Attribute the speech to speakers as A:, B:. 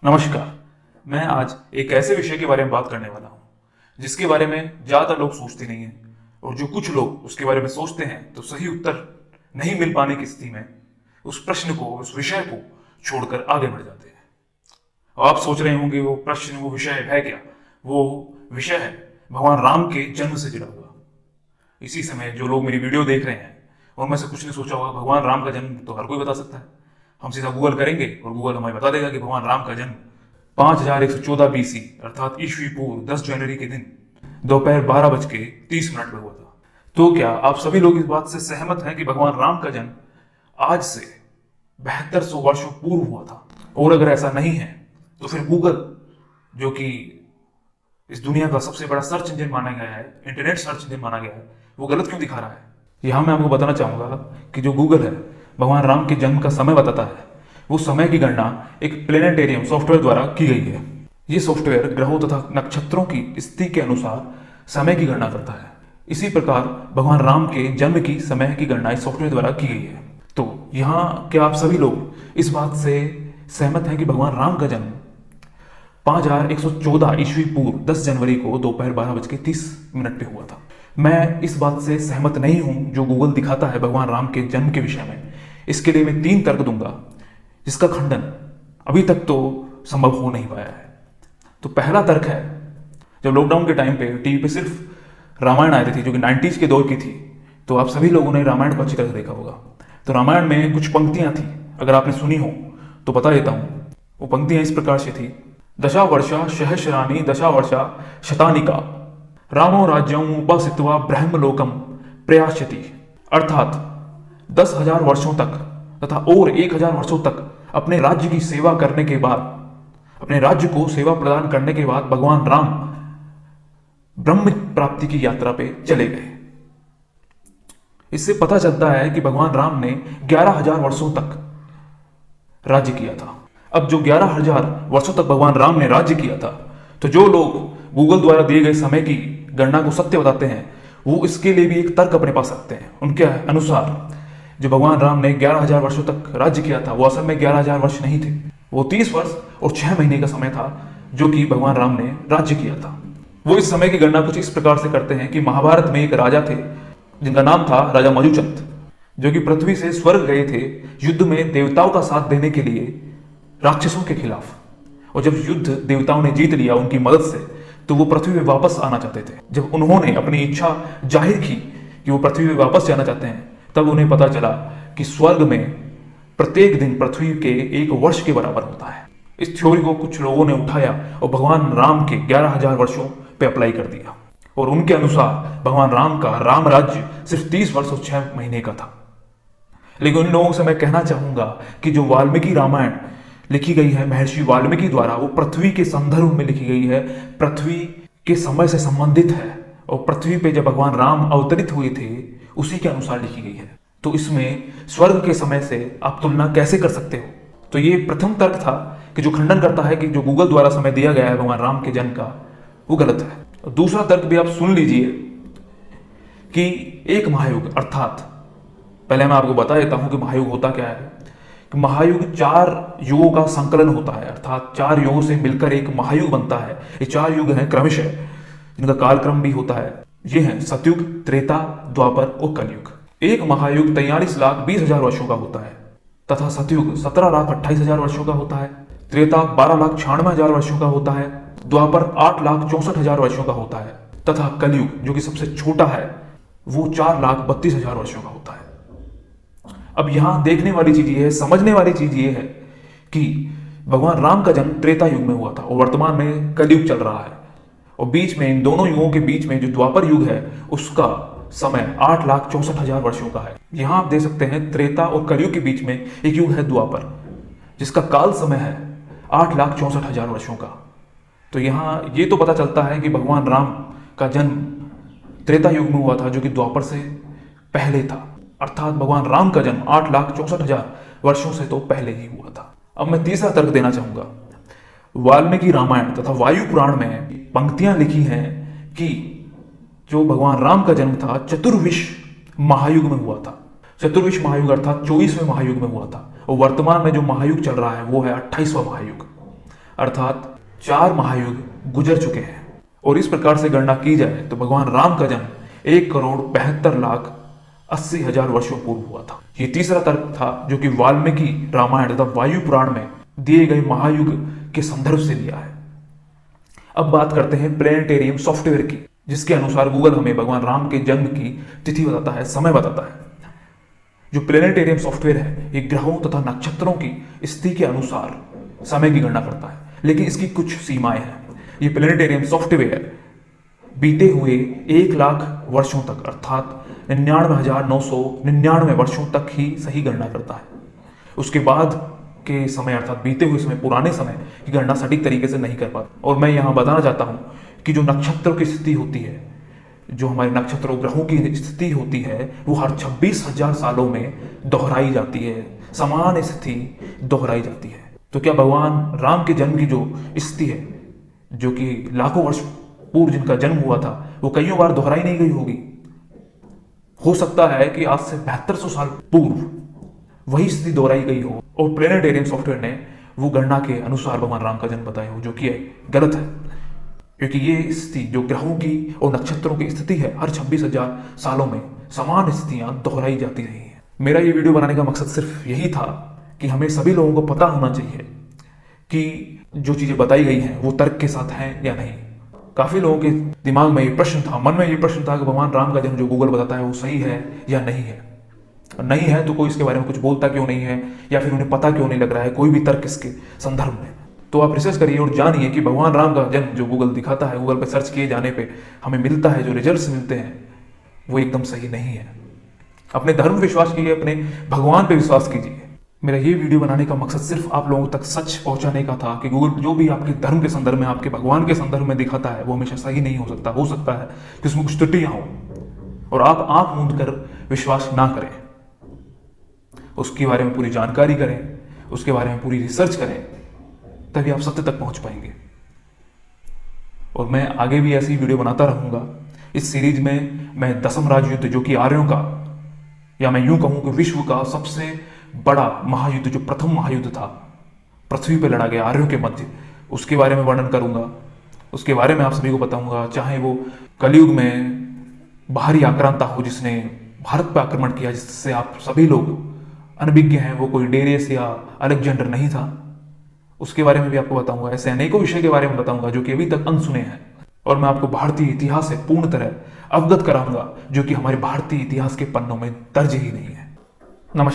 A: नमस्कार। मैं आज एक ऐसे विषय के बारे में बात करने वाला हूँ जिसके बारे में ज्यादा लोग सोचते नहीं हैं, और जो कुछ लोग उसके बारे में सोचते हैं तो सही उत्तर नहीं मिल पाने की स्थिति में उस प्रश्न को, उस विषय को छोड़कर आगे बढ़ जाते हैं। और आप सोच रहे होंगे वो प्रश्न, वो विषय है क्या? वो विषय है भगवान राम के जन्म से जुड़ा हुआ। इसी समय जो लोग मेरी वीडियो देख रहे हैं उनमें से कुछ ने सोचा होगा भगवान राम का जन्म तो हर कोई बता सकता है, हम सीधा गूगल करेंगे और गूगल हमें बता देगा कि भगवान राम का जन्म 5114 बीसी अर्थात ईस्वी पूर्व 10 जनवरी के दिन दोपहर 12:30 में हुआ था। तो क्या आप सभी लोग इस बात से सहमत हैं कि भगवान राम का जन्म आज से 7200 वर्षों पूर्व हुआ था? और अगर ऐसा नहीं है तो फिर गूगल, जो कि इस दुनिया का सबसे बड़ा सर्च इंजन माना गया है, इंटरनेट सर्च इंजन माना गया है, वो गलत क्यों दिखा रहा है? यहां मैं आपको बताना चाहूंगा कि जो गूगल है भगवान राम के जन्म का समय बताता है, वो समय की गणना एक प्लेनेटेरियम सॉफ्टवेयर द्वारा की गई है। ये सॉफ्टवेयर ग्रहों तथा नक्षत्रों की स्थिति के अनुसार समय की गणना करता है। इसी प्रकार भगवान राम के जन्म की समय की गणना इस सॉफ्टवेयर द्वारा की गई है। तो यहाँ क्या आप सभी लोग इस बात से सहमत हैं कि भगवान राम का जन्म 5114 ईस्वी पूर्व 10 जनवरी को दोपहर 12:30 पे हुआ था? मैं इस बात से सहमत नहीं हूं जो गूगल दिखाता है भगवान राम के जन्म के विषय में। इसके लिए मैं 3 तर्क दूंगा जिसका खंडन अभी तक तो संभव हो नहीं पाया है। तो पहला तर्क है, जब लॉकडाउन के टाइम पे टीवी पे सिर्फ रामायण आती थी जो कि 90s के दौर की थी, तो आप सभी लोगों ने रामायण को अच्छी तरह देखा होगा। तो रामायण में कुछ पंक्तियां थी, अगर आपने सुनी हो तो बता देता हूं। वो पंक्तियां इस प्रकार से थी: दशा वर्षा सहस्राणि दशा वर्षा शतानिका रामो राज्यम उपासित्वा ब्रह्मलोकम प्रयास्यति। अर्थात 10,000 वर्षों तक तथा और 1,000 वर्षों तक अपने राज्य की सेवा करने के बाद, अपने राज्य को सेवा प्रदान करने के बाद भगवान राम ब्रह्म प्राप्ति की यात्रा पे चले गए। इससे पता चलता है कि भगवान राम ने 11,000 वर्षों तक राज्य किया था। अब जो 11,000 वर्षों तक भगवान राम ने राज्य किया था, तो जो लोग गूगल द्वारा दिए गए समय की गणना को सत्य बताते हैं वो इसके लिए भी एक तर्क अपने पास रखते हैं। उनके अनुसार जो भगवान राम ने 11,000 वर्षों तक राज्य किया था वो असल में 11,000 वर्ष नहीं थे, वो 30 वर्ष और 6 महीने का समय था जो कि भगवान राम ने राज्य किया था। वो इस समय की गणना कुछ इस प्रकार से करते हैं कि महाभारत में एक राजा थे जिनका नाम था राजा मधुचंद, जो कि पृथ्वी से स्वर्ग गए थे युद्ध में देवताओं का साथ देने के लिए राक्षसों के खिलाफ। और जब युद्ध देवताओं ने जीत लिया उनकी मदद से, तो वो पृथ्वी पे वापस आना चाहते थे। जब उन्होंने अपनी इच्छा जाहिर की कि वो पृथ्वी पे वापस जाना चाहते हैं, तब उन्हें पता चला कि स्वर्ग में प्रत्येक दिन पृथ्वी के 1 वर्ष के बराबर होता है। इस थ्योरी को कुछ लोगों ने उठाया और भगवान राम के 11,000 वर्षों पे अप्लाई कर दिया, और उनके अनुसार भगवान राम का राम राज्य सिर्फ 30 वर्ष और 6 महीने का था। लेकिन उन लोगों से मैं कहना चाहूंगा कि जो वाल्मीकि रामायण लिखी गई है महर्षि वाल्मीकि द्वारा, वो पृथ्वी के संदर्भ में लिखी गई है, पृथ्वी के समय से संबंधित है, और पृथ्वी पे जब भगवान राम अवतरित हुए थे उसी के अनुसार लिखी गई है। तो इसमें स्वर्ग के समय से आप तुलना कैसे कर सकते हो? तो ये प्रथम तर्क था कि जो खंडन करता है कि जो गूगल द्वारा समय दिया गया है भगवान राम के जन्म का, वो गलत है। और दूसरा तर्क भी आप सुन लीजिए कि एक महायुग, अर्थात पहले मैं आपको बता देता हूं कि महायुग होता क्या है। कि महायुग 4 युगों का संकलन होता है, अर्थात 4 युगों से मिलकर एक महायुग बनता है। ये 4 युग हैं क्रमशः, जिनका कालक्रम भी होता है। ये हैं सतयुग, त्रेता, द्वापर और कलयुग। एक महायुग 43,20,000 वर्षों का होता है, तथा सतयुग 17,28,000 वर्षों का होता है, त्रेता 12,96,000 वर्षों का होता है, द्वापर 8,64,000 वर्षों का होता है, तथा कलयुग जो कि सबसे छोटा है वो 4,32,000 वर्षों का होता है। अब यहां देखने वाली चीज ये है, समझने वाली चीज ये है कि भगवान राम का जन्म त्रेता युग में हुआ था और वर्तमान में कलयुग चल रहा है, और बीच में इन दोनों युगों के बीच में जो द्वापर युग है उसका समय 8,64,000 वर्षों का है। यहां आप देख सकते हैं त्रेता और कलयुग के बीच में एक युग है द्वापर, जिसका काल समय है 8,64,000 वर्षों का। तो यहां ये तो पता चलता है कि भगवान राम का जन्म त्रेता युग में हुआ था जो कि द्वापर से पहले था, अर्थात भगवान राम का जन्म 8,64,000 वर्षों से तो पहले ही हुआ था। अब मैं तीसरा तर्क देना चाहूंगा। वाल्मीकि रामायण तथा वायु पुराण में पंक्तियां लिखी हैं कि जो भगवान राम का जन्म था चतुर्विश महायुग में हुआ था। चतुर्विश महायुग अर्थात 24वें महायुग में हुआ था, और वर्तमान में जो महायुग चल रहा है वो है 28वां महायुग। अर्थात 4 महायुग गुजर चुके हैं। और इस प्रकार से गणना की जाए तो भगवान राम का जन्म 1,72,80,000 वर्षों पूर्व हुआ था। ये तीसरा तर्क था जो कि वाल्मीकि रामायण तथा वायु पुराण में दिए गए महायुग के संदर्भ से लिया है। अब बात करते हैं प्लेनेटेरियम सॉफ्टवेयर की, जिसके अनुसार गूगल हमें भगवान राम के जन्म की तिथि बताता है, समय बताता है। जो प्लेनेटेरियम सॉफ्टवेयर है ये ग्रहों तथा नक्षत्रों की स्थिति के अनुसार समय की गणना करता है, लेकिन इसकी कुछ सीमाएं हैं। ये प्लेनेटेरियम सॉफ्टवेयर बीते हुए 1,00,000 वर्षों तक अर्थात 99,999 वर्षों तक ही सही गणना करता है। उसके बाद के समय अर्थात बीते हुए समय, पुराने समय की गणना सटीक तरीके से नहीं कर पाता। और मैं यहाँ बताना चाहता हूँ कि जो नक्षत्रों की स्थिति होती है, जो हमारे नक्षत्रों ग्रहों की स्थिति होती है, वो हर 26,000 सालों में दोहराई जाती है, समान स्थिति दोहराई जाती है। तो क्या भगवान राम के जन्म की जो स्थिति है, जो कि लाखों वर्ष पूर्व जिनका जन्म हुआ था, वो कईयों बार दोहराई नहीं गई होगी? हो सकता है कि आज से 7200 साल पूर्व वही स्थिति दोहराई गई हो और प्लेनेटेरियम सॉफ्टवेयर ने वो गणना के अनुसार भगवान राम का जन्म बताया हो, जो कि गलत है। क्योंकि ये स्थिति जो ग्रहों की और नक्षत्रों की स्थिति है, हर 26,000 सालों में समान स्थितियां दोहराई जाती रही हैं। मेरा ये वीडियो बनाने का मकसद सिर्फ यही था कि हमें सभी लोगों को पता होना चाहिए कि जो चीजें बताई गई हैं वो तर्क के साथ हैं या नहीं। काफी लोगों के दिमाग में ये प्रश्न था, मन में ये प्रश्न था कि भगवान राम का जन्म जो गूगल बताता है वो सही है या नहीं है। नहीं है तो कोई इसके बारे में कुछ बोलता क्यों नहीं है, या फिर उन्हें पता क्यों नहीं लग रहा है कोई भी तर्क इसके संदर्भ में। तो आप रिसर्च करिए और जानिए कि भगवान राम का जन्म जो गूगल दिखाता है, गूगल पर सर्च किए जाने पे हमें मिलता है, जो रिजल्ट्स मिलते हैं वो एकदम सही नहीं है। अपने धर्म विश्वास कीजिए, अपने भगवान पे विश्वास कीजिए। मेरा ये वीडियो बनाने का मकसद सिर्फ आप लोगों तक सच पहुंचाने का था कि गूगल जो भी आपके धर्म के संदर्भ में, आपके भगवान के संदर्भ में दिखाता है वो हमेशा सही नहीं हो सकता। हो सकता है कि उसमें कुछ त्रुटियां हो और आप आंख मूंद कर विश्वास ना करें। उसके बारे में पूरी जानकारी करें, उसके बारे में पूरी रिसर्च करें, तभी आप सत्य तक पहुंच पाएंगे। और मैं आगे भी ऐसी वीडियो बनाता रहूंगा। इस सीरीज में मैं 10वीं राजयुद्ध, जो कि आर्यों का, या मैं यूं कहूं कि विश्व का सबसे बड़ा महायुद्ध, जो प्रथम महायुद्ध था, पृथ्वी पर लड़ा गया आर्यों के मध्य, उसके बारे में वर्णन करूंगा। उसके बारे में आप सभी को बताऊंगा, चाहे वो कलयुग में बाहरी आक्रांता हो जिसने भारत पर आक्रमण किया, जिससे आप सभी लोग अनभिज्ञ हैं, वो कोई डेरियस या अलेक्जेंडर नहीं था, उसके बारे में भी आपको बताऊंगा। ऐसे अनेकों विषय के बारे में बताऊंगा जो कि अभी तक अनसुने हैं। और मैं आपको भारतीय इतिहास से पूर्ण तरह अवगत कराऊंगा, जो कि हमारे भारतीय इतिहास के पन्नों में दर्ज ही नहीं है। नमस्कार।